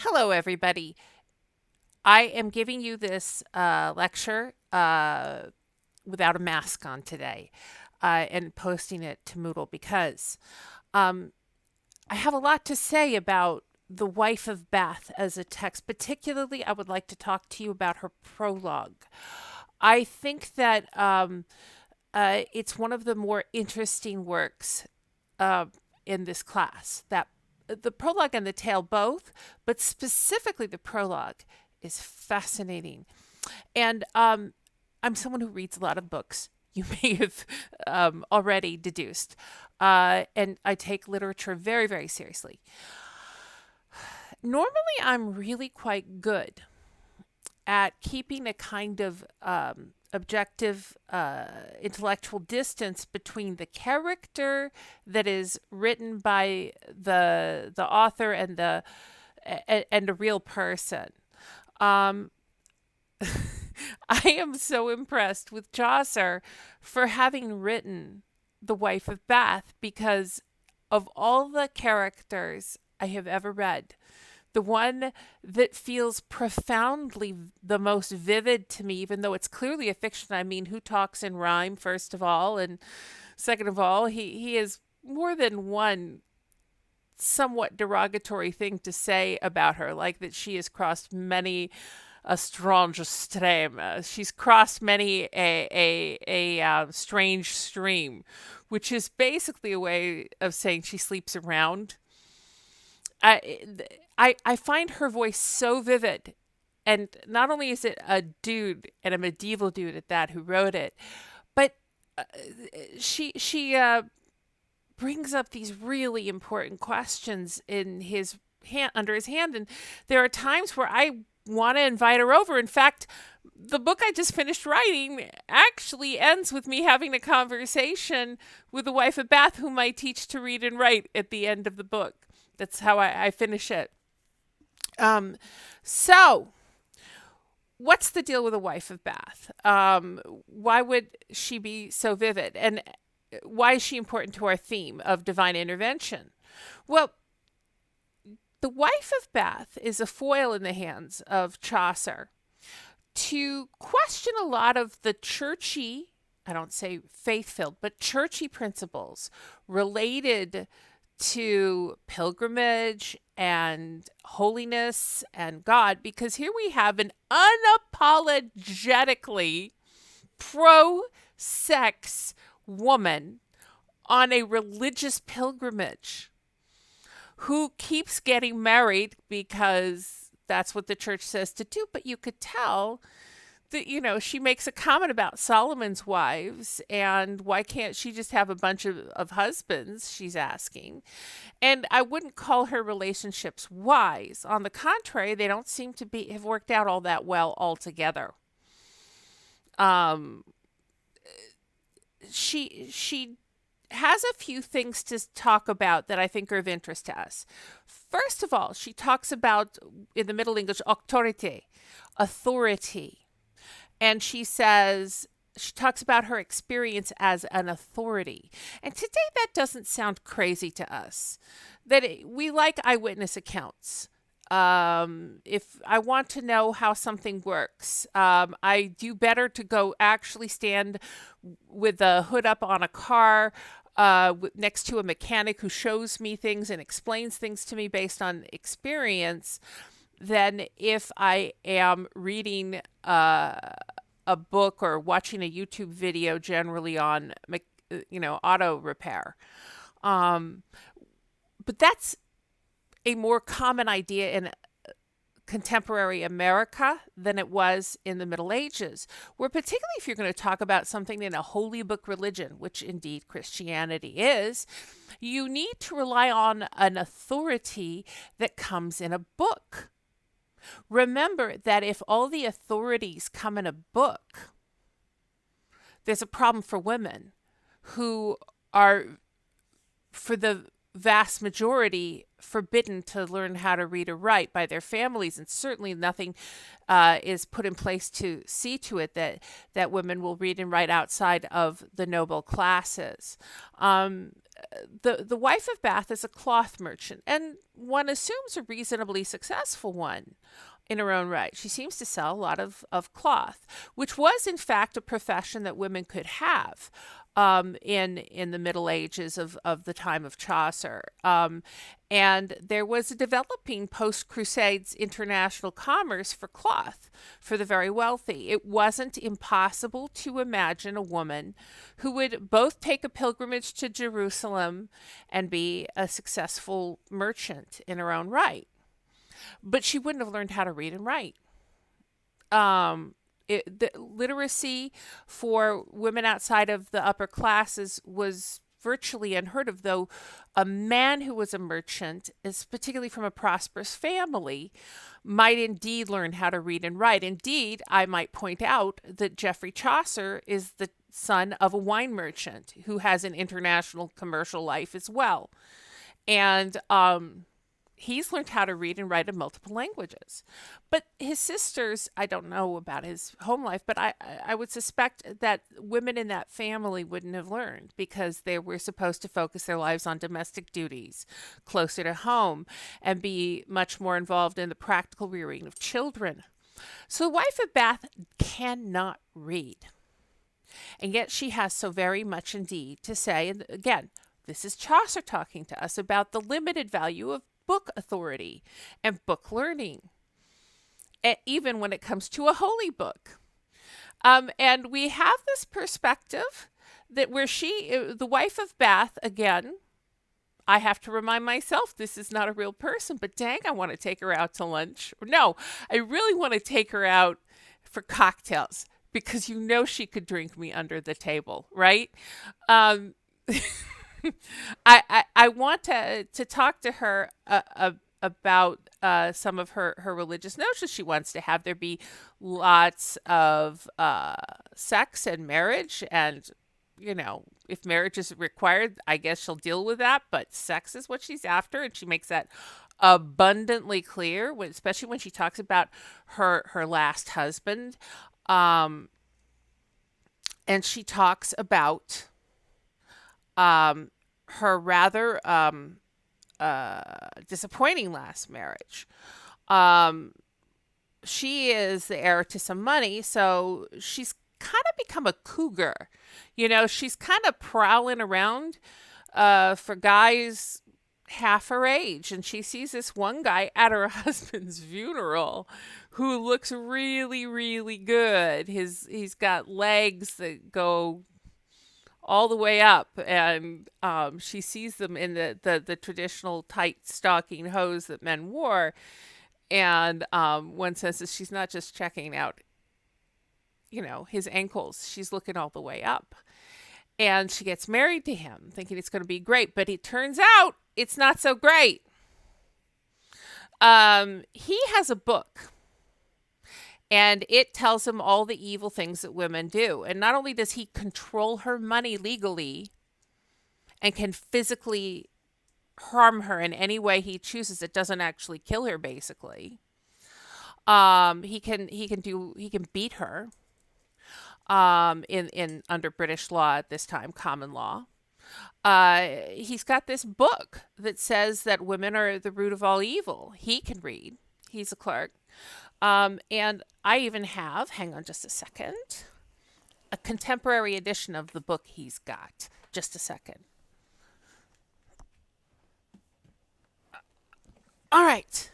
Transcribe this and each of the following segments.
Hello, everybody. I am giving you this lecture without a mask on today and posting it to Moodle because um, I have a lot to say about The Wife of Bath as a text. Particularly, I would like to talk to you about her prologue. I think that it's one of the more interesting works uh, in this class. That the prologue and the tale both, but specifically the prologue is fascinating. And I'm someone who reads a lot of books. You may have already deduced. And I take literature very, very seriously. Normally, I'm really quite good at keeping a kind of objective intellectual distance between the character that is written by the author and a real person. Um, I am so impressed with Chaucer for having written The Wife of Bath because of all the characters I have ever read, the one that feels profoundly the most vivid to me, even though it's clearly a fiction. I mean, who talks in rhyme, first of all? And second of all, he has more than one somewhat derogatory thing to say about her, like that she has crossed many a strange stream. She's crossed many a strange stream, which is basically a way of saying she sleeps around. I, I find her voice so vivid. And not only is it a dude and a medieval dude at that who wrote it, but uh, she brings up these really important questions in his hand under his hand, and there are times where I want to invite her over. In fact, the book I just finished writing actually ends with me having a conversation with the wife of Bath, whom I teach to read and write at the end of the book. That's how I finish it. Um, so, what's the deal with the wife of Bath? Why would she be so vivid? And why is she important to our theme of divine intervention? Well, the wife of Bath is a foil in the hands of Chaucer to question a lot of the churchy, I don't say faith filled, but churchy principles related to pilgrimage and holiness and God, because here we have an unapologetically pro sex woman on a religious pilgrimage who keeps getting married because that's what the church says to do. But you could tell that, she makes a comment about Solomon's wives and why can't she just have a bunch of husbands, she's asking. And I wouldn't call her relationships wise. On the contrary, they don't seem to be have worked out all that well altogether. Um, she has a few things to talk about that I think are of interest to us. First of all, she talks about, in the Middle English, autorité, authority. And she talks about her experience as an authority. And today that doesn't sound crazy to us. We like eyewitness accounts. If I want to know how something works, I do better to go actually stand with the hood up on a car next to a mechanic who shows me things and explains things to me based on experience than if I am reading a book or watching a YouTube video generally on, auto repair. But that's a more common idea in contemporary America than it was in the Middle Ages, where particularly if you're going to talk about something in a holy book religion, which indeed Christianity is, you need to rely on an authority that comes in a book. Remember that if all the authorities come in a book, there's a problem for women who are, for the vast majority, forbidden to learn how to read or write by their families, and certainly nothing is put in place to see to it that women will read and write outside of the noble classes. the wife of Bath is a cloth merchant, and one assumes a reasonably successful one in her own right. She seems to sell a lot of cloth, which was in fact a profession that women could have in the Middle Ages of the time of Chaucer. And there was a developing post Crusades international commerce for cloth for the very wealthy. It wasn't impossible to imagine a woman who would both take a pilgrimage to Jerusalem and be a successful merchant in her own right. But she wouldn't have learned how to read and write. The literacy for women outside of the upper classes was virtually unheard of, though a man who was a merchant, is particularly from a prosperous family, might indeed learn how to read and write. Indeed, I might point out that Geoffrey Chaucer is the son of a wine merchant who has an international commercial life as well. And he's learned how to read and write in multiple languages. But his sisters, I don't know about his home life, but I would suspect that women in that family wouldn't have learned because they were supposed to focus their lives on domestic duties closer to home and be much more involved in the practical rearing of children. So the wife of Bath cannot read. And yet she has so very much indeed to say. And again, this is Chaucer talking to us about the limited value of book authority and book learning, even when it comes to a holy book. And we have this perspective that where the wife of Bath, again, I have to remind myself this is not a real person, but dang, I want to take her out to lunch. No, I really want to take her out for cocktails because she could drink me under the table, right? I want to talk to her about some of her religious notions. She wants to have there be lots of sex and marriage, and if marriage is required, I guess she'll deal with that. But sex is what she's after, and she makes that abundantly clear, especially when she talks about her last husband, and she talks about her rather disappointing last marriage. She is the heir to some money, so she's kind of become a cougar. She's kind of prowling around for guys half her age, and she sees this one guy at her husband's funeral who looks really, really good. He's got legs that go all the way up, and she sees them in the traditional tight stocking hose that men wore, and one says that she's not just checking out his ankles, she's looking all the way up. And she gets married to him thinking it's going to be great, but it turns out it's not so great. He has a book, and it tells him all the evil things that women do. And not only does he control her money legally and can physically harm her in any way he chooses, it doesn't actually kill her, basically. He can beat her in under British law at this time, common law. He's got this book that says that women are the root of all evil. He can read. He's a clerk. And I even have, hang on just a second, a contemporary edition of the book he's got. Just a second. All right.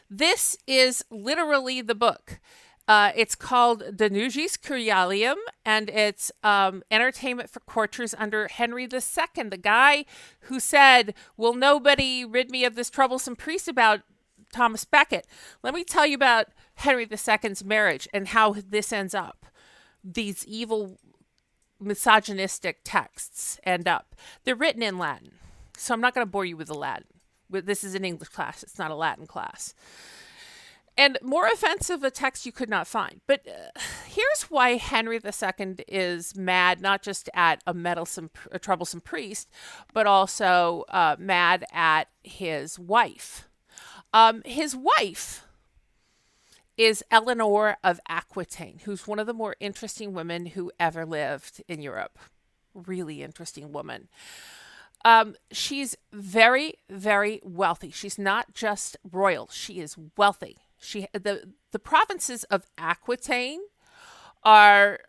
This is literally the book. It's called De Nugis Curialium, and it's entertainment for courtiers under Henry II, the guy who said, "Will nobody rid me of this troublesome priest?" about Thomas Becket. Let me tell you about Henry II's marriage and how this ends up. These evil misogynistic texts end up. They're written in Latin, so I'm not going to bore you with the Latin. This is an English class. It's not a Latin class. And more offensive a text you could not find. But here's why Henry II is mad, not just at a troublesome priest, but also mad at his wife. His wife is Eleanor of Aquitaine, who's one of the more interesting women who ever lived in Europe. Really interesting woman. She's very, very wealthy. She's not just royal. She is wealthy. The provinces of Aquitaine are.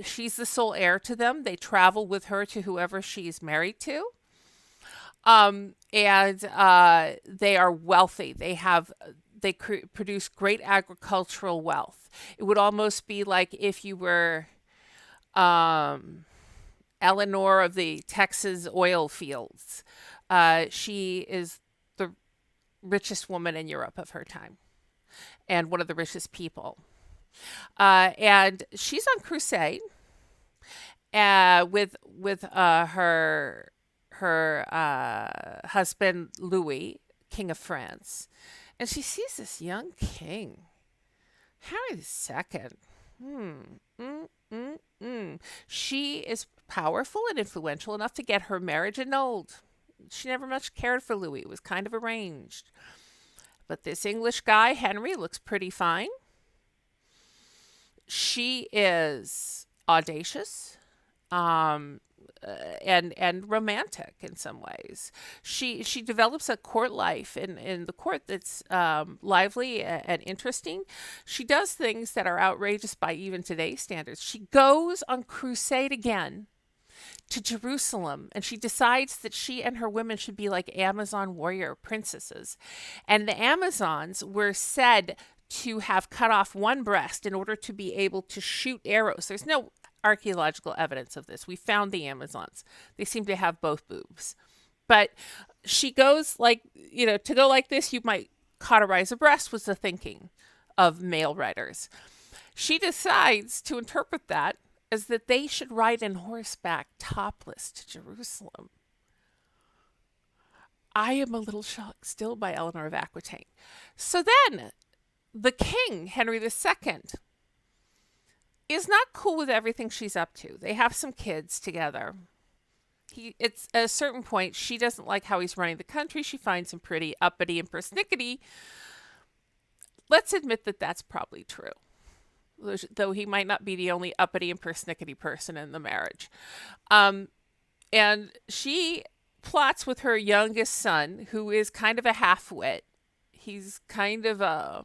She's the sole heir to them. They travel with her to whoever she's married to. And they are wealthy. They produce great agricultural wealth. It would almost be like if you were um, Eleanor of the Texas oil fields. She is the richest woman in Europe of her time and one of the richest people. And she's on crusade with her husband Louis, King of France, and she sees this young king, Henry II. Hmm. Mm, mm, mm. She is powerful and influential enough to get her marriage annulled. She never much cared for Louis. It was kind of arranged. But this English guy, Henry, looks pretty fine. She is audacious, um, and romantic in some ways. She develops a court life in the court that's lively and interesting. She does things that are outrageous by even today's standards. She goes on crusade again to Jerusalem, and she decides that she and her women should be like Amazon warrior princesses. And the Amazons were said to have cut off one breast in order to be able to shoot arrows. There's no archaeological evidence of this. We found the Amazons. They seem to have both boobs. But she goes like, to go like this, you might cauterize a breast was the thinking of male writers. She decides to interpret that as that they should ride on horseback topless to Jerusalem. I am a little shocked still by Eleanor of Aquitaine. So then, the king, Henry II, is not cool with everything she's up to. They have some kids together. It's at a certain point, she doesn't like how he's running the country. She finds him pretty uppity and persnickety. Let's admit that that's probably true, though he might not be the only uppity and persnickety person in the marriage. And she plots with her youngest son, who is kind of a half-wit. He's kind of a...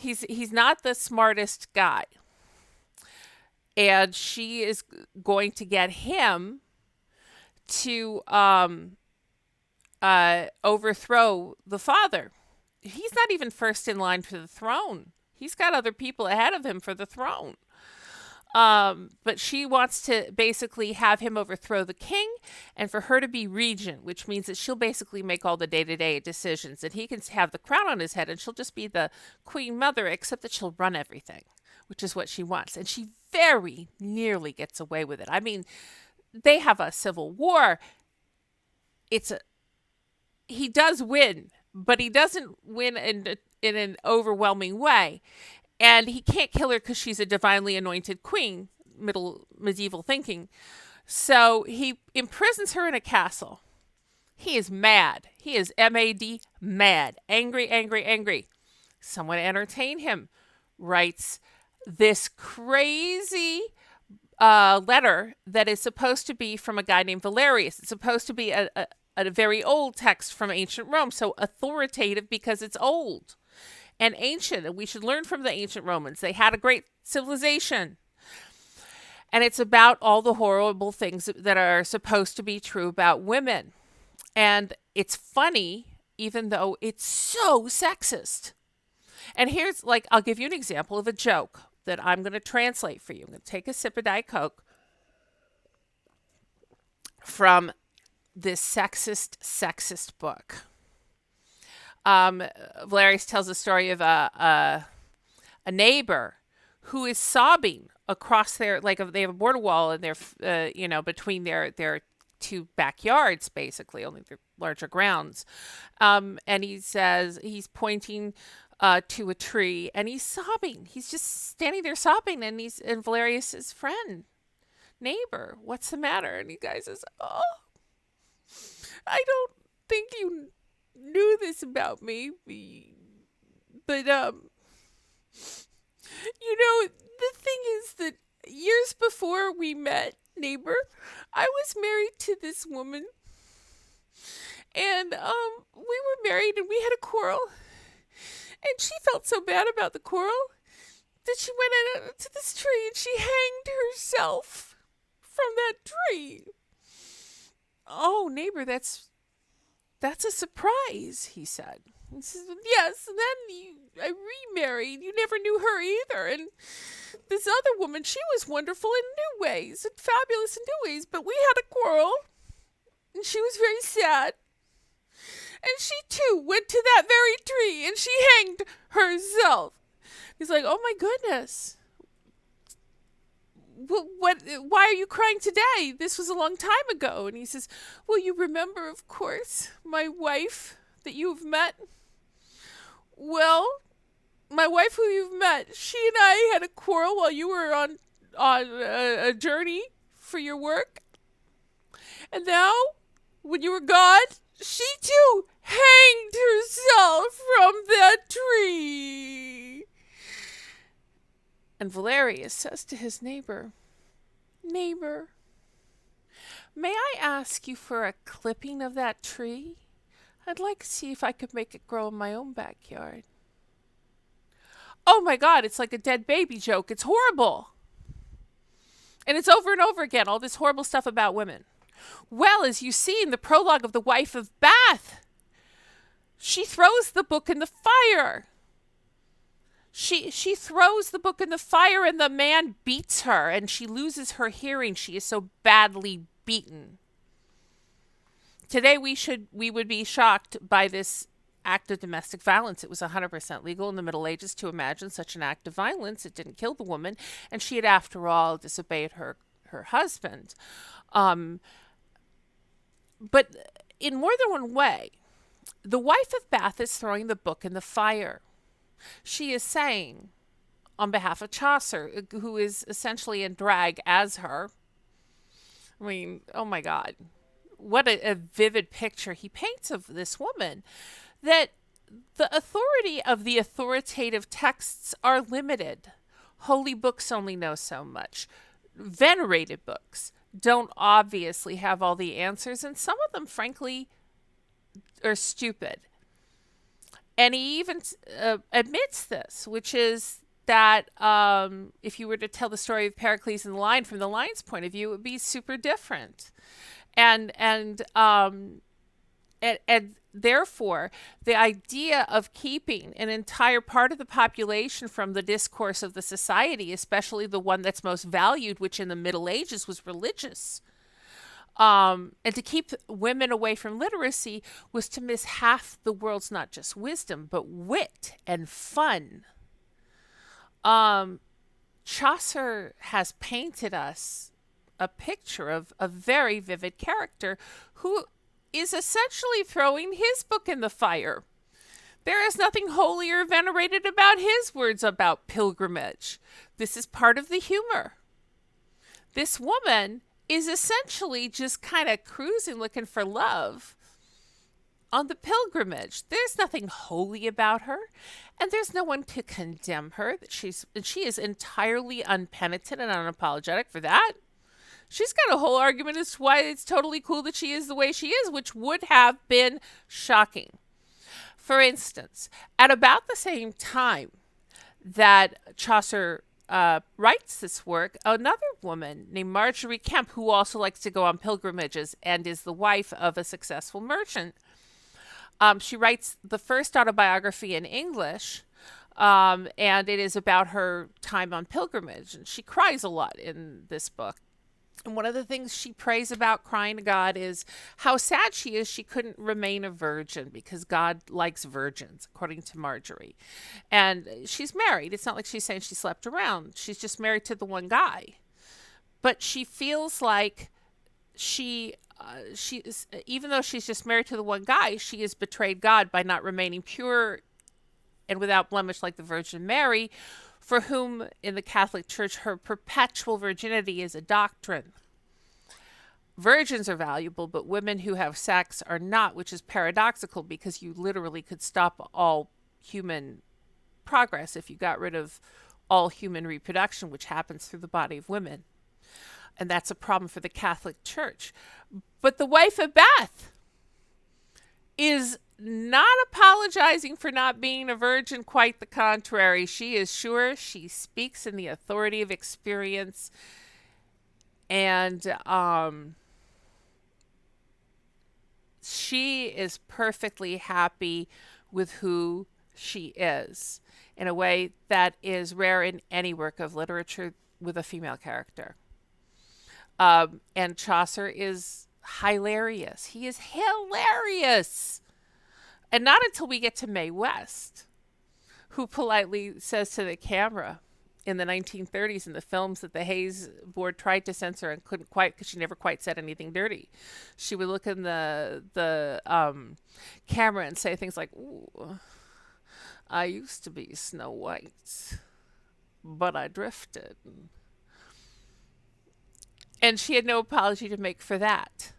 He's not the smartest guy. And she is going to get him to overthrow the father. He's not even first in line for the throne. He's got other people ahead of him for the throne. But she wants to basically have him overthrow the king and for her to be regent, which means that she'll basically make all the day-to-day decisions, and he can have the crown on his head and she'll just be the queen mother, except that she'll run everything, which is what she wants. And she very nearly gets away with it. I mean, they have a civil war. He does win, but he doesn't win in an overwhelming way. And he can't kill her because she's a divinely anointed queen, medieval thinking. So he imprisons her in a castle. He is mad. He is M-A-D, mad. Angry, angry, angry. Someone to entertain him writes this crazy letter that is supposed to be from a guy named Valerius. It's supposed to be a very old text from ancient Rome, so authoritative because it's old and ancient, and we should learn from the ancient Romans. They had a great civilization. And it's about all the horrible things that are supposed to be true about women. And it's funny, even though it's so sexist. And here's, I'll give you an example of a joke that I'm going to translate for you. I'm going to take a sip of Diet Coke from this sexist book. Valerius tells the story of a neighbor who is sobbing across their, they have a border wall in their, between their two backyards, basically, only their larger grounds. And he says, he's pointing to a tree and he's sobbing. He's just standing there sobbing, and Valerius's friend, neighbor, what's the matter? And the guy says, oh, I don't think you knew this about me, but the thing is that years before we met, Neighbor, I was married to this woman, and we were married and we had a quarrel, and she felt so bad about the quarrel that she went out to this tree and she hanged herself from that tree. Oh, neighbor, that's a surprise, he said. He says, yes, and then I remarried. You never knew her either. And this other woman, she was wonderful in new ways and fabulous in new ways, but we had a quarrel, and she was very sad. And she too went to that very tree and she hanged herself. He's like, oh my goodness. What? Why are you crying today? This was a long time ago. And he says, well, you remember, of course, my wife that you've met? Well, my wife who you've met, she and I had a quarrel while you were on a journey for your work. And now, when you were gone, she too hanged herself from that tree. And Valerius says to his neighbor, neighbor, may I ask you for a clipping of that tree? I'd like to see if I could make it grow in my own backyard. Oh my God, it's like a dead baby joke. It's horrible. And it's over and over again, all this horrible stuff about women. Well, as you see in the prologue of The Wife of Bath, she throws the book in the fire. She throws the book in the fire and the man beats her and she loses her hearing. She is so badly beaten. Today we would be shocked by this act of domestic violence. It was 100% legal in the Middle Ages to imagine such an act of violence. It didn't kill the woman, and she had, after all, disobeyed her husband. But in more than one way, the Wife of Bath is throwing the book in the fire. She is saying, on behalf of Chaucer, who is essentially in drag as her, I mean, oh my God, what a vivid picture he paints of this woman, that the authority of the authoritative texts are limited. Holy books only know so much. Venerated books don't obviously have all the answers, and some of them, frankly, are stupid. And he even admits this, which is that if you were to tell the story of Pericles and the Lion from the lion's point of view, it would be super different. And therefore, the idea of keeping an entire part of the population from the discourse of the society, especially the one that's most valued, which in the Middle Ages was religious, and to keep women away from literacy was to miss half the world's not just wisdom, but wit and fun. Chaucer has painted us a picture of a very vivid character who is essentially throwing his book in the fire. There is nothing holy or venerated about his words about pilgrimage. This is part of the humor. This woman is essentially just kind of cruising, looking for love on the pilgrimage. There's nothing holy about her, and there's no one to condemn her. She is entirely unpenitent and unapologetic for that. She's got a whole argument as to why it's totally cool that she is the way she is, which would have been shocking. For instance, at about the same time that Chaucer writes this work, another woman named Marjorie Kemp, who also likes to go on pilgrimages and is the wife of a successful merchant, she writes the first autobiography in English, and it is about her time on pilgrimage. And she cries a lot in this book. And one of the things she prays about, crying to God, is how sad she is she couldn't remain a virgin because God likes virgins, according to Marjorie. And she's married. It's not like she's saying she slept around. She's just married to the one guy. But she feels like she is, even though she's just married to the one guy, she has betrayed God by not remaining pure and without blemish like the Virgin Mary, for whom in the Catholic Church her perpetual virginity is a doctrine. Virgins are valuable, but women who have sex are not, which is paradoxical because you literally could stop all human progress if you got rid of all human reproduction, which happens through the body of women. And that's a problem for the Catholic Church. But the wife of Beth is not apologizing for not being a virgin, quite the contrary. She is sure, she speaks in the authority of experience, and she is perfectly happy with who she is in a way that is rare in any work of literature with a female character. And Chaucer is hilarious. He is hilarious. And not until we get to Mae West, who politely says to the camera in the 1930s in the films that the Hayes board tried to censor and couldn't quite, because she never quite said anything dirty. She would look in the camera and say things like, "Ooh, I used to be Snow White, but I drifted." And she had no apology to make for that.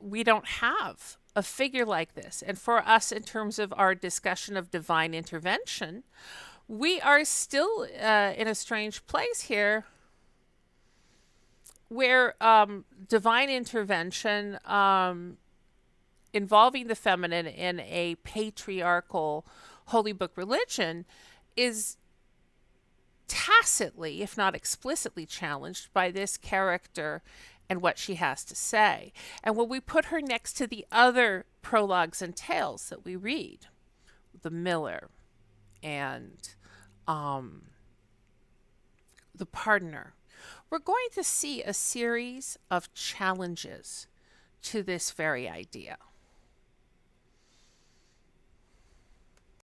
We don't have a figure like this. And for us, in terms of our discussion of divine intervention, we are still in a strange place here where divine intervention involving the feminine in a patriarchal holy book religion is tacitly, if not explicitly, challenged by this character and what she has to say. And when we put her next to the other prologues and tales that we read, the Miller and the Pardoner, we're going to see a series of challenges to this very idea.